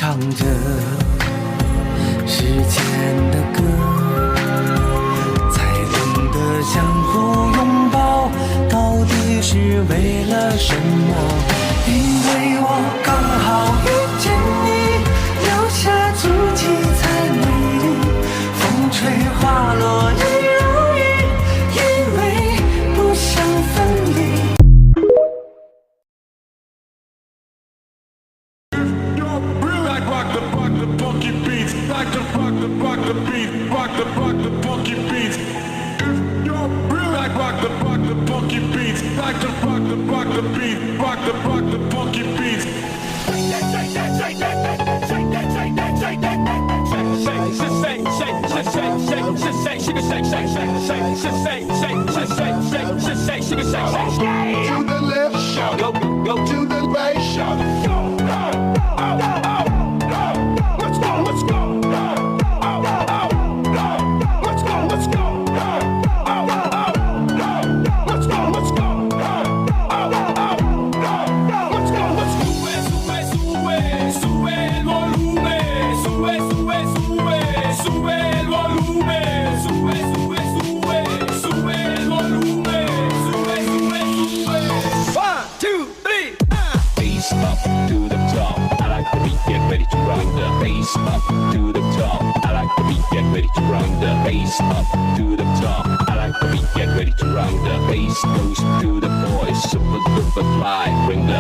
唱着时间的歌，才懂得相互拥抱到底是为了什么。因为我刚好遇见你，留下足迹才美丽，风吹花落一如一，因为不想分离。To the left, shout, go, go to the right, shout, go, go, let's go, let's go, let's go, let's go, let's go, let's go, sube el volumen, sube el volumen, sube el volumen, sube el volumen. 1, 2, 3, bass up to the top. I like the beat, get ready to run the bass up to the top. I like the beat, get ready to run the bass up to the top. I like the beat, get ready to run the bass goes to the boys. Super duper fly, bring the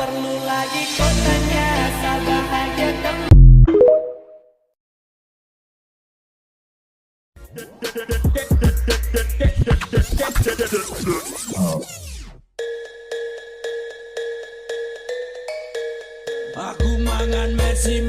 perlu lagi kotanya sabahagia kamu. Aku mangan Mercy